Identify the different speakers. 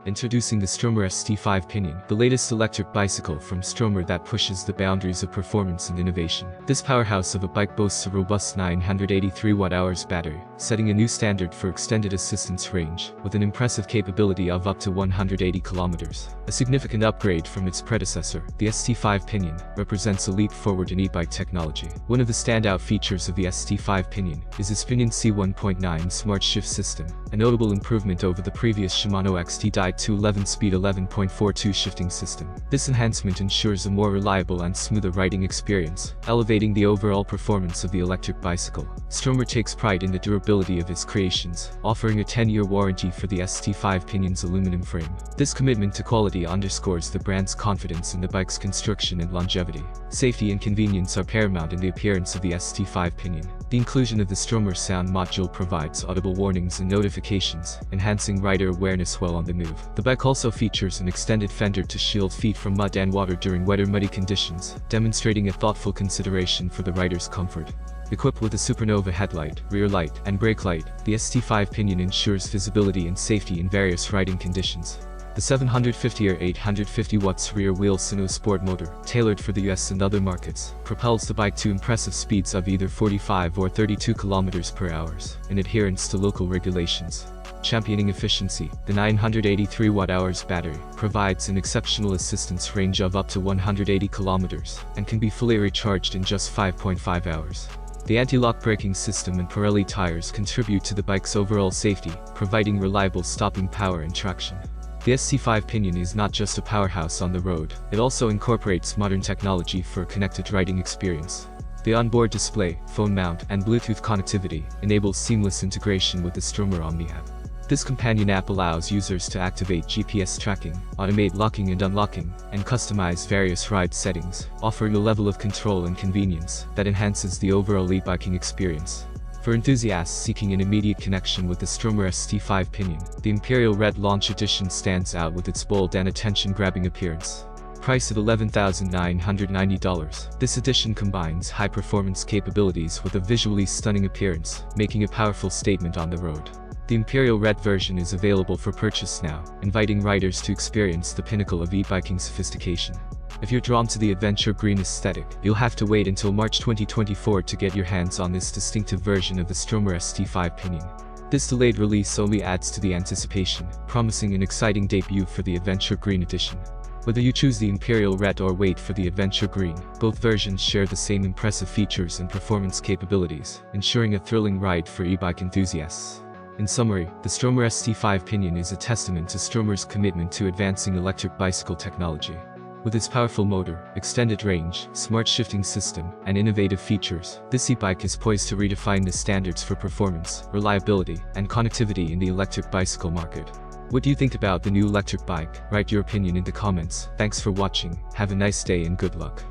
Speaker 1: Introducing the Stromer ST5 Pinion, the latest electric bicycle from Stromer that pushes the boundaries of performance and innovation. This powerhouse of a bike boasts a robust 983 Wh battery, setting a new standard for extended assistance range, with an impressive capability of up to 180 kilometers. A significant upgrade from its predecessor, the ST5 Pinion, represents a leap forward in e-bike technology. One of the standout features of the ST5 Pinion is its Pinion C1.9 Smart Shift System, a notable improvement over the previous Shimano XT2 11-speed 11.42 shifting system. This enhancement ensures a more reliable and smoother riding experience, elevating the overall performance of the electric bicycle. Stromer takes pride in the durability of its creations, offering a 10-year warranty for the ST5 Pinion's aluminum frame. This commitment to quality underscores the brand's confidence in the bike's construction and longevity. Safety and convenience are paramount in the appearance of the ST5 Pinion. The inclusion of the Stromer sound module provides audible warnings and notifications, enhancing rider awareness while on the move. The bike also features an extended fender to shield feet from mud and water during wet or muddy conditions, demonstrating a thoughtful consideration for the rider's comfort. Equipped with a Supernova headlight, rear light, and brake light, the ST5 Pinion ensures visibility and safety in various riding conditions. The 750 or 850 watts rear wheel SYNO Sport motor, tailored for the US and other markets, propels the bike to impressive speeds of either 45 or 32 km per hour, in adherence to local regulations. Championing efficiency, the 983 Wh battery provides an exceptional assistance range of up to 180 km, and can be fully recharged in just 5.5 hours. The anti-lock braking system and Pirelli tires contribute to the bike's overall safety, providing reliable stopping power and traction. The ST5 Pinion is not just a powerhouse on the road, it also incorporates modern technology for a connected riding experience. The onboard display, phone mount, and Bluetooth connectivity enables seamless integration with the Stromer OMNI app. This companion app allows users to activate GPS tracking, automate locking and unlocking, and customize various ride settings, offering a level of control and convenience that enhances the overall e-biking experience. For enthusiasts seeking an immediate connection with the Stromer ST5 Pinion, the Imperial Red Launch Edition stands out with its bold and attention-grabbing appearance. Priced at $11,990, this edition combines high-performance capabilities with a visually stunning appearance, making a powerful statement on the road. The Imperial Red version is available for purchase now, inviting riders to experience the pinnacle of e-biking sophistication. If you're drawn to the adventure green aesthetic, you'll have to wait until March 2024 to get your hands on this distinctive version of the Stromer ST5 Pinion. This delayed release only adds to the anticipation, promising an exciting debut for the adventure green edition. Whether you choose the Imperial Red or wait for the adventure green, both versions share the same impressive features and performance capabilities, ensuring a thrilling ride for e-bike enthusiasts. In summary, the Stromer ST5 Pinion is a testament to Stromer's commitment to advancing electric bicycle technology. With its powerful motor, extended range, smart shifting system, and innovative features, this e-bike is poised to redefine the standards for performance, reliability, and connectivity in the electric bicycle market. What do you think about the new electric bike? Write your opinion in the comments. Thanks for watching, have a nice day and good luck.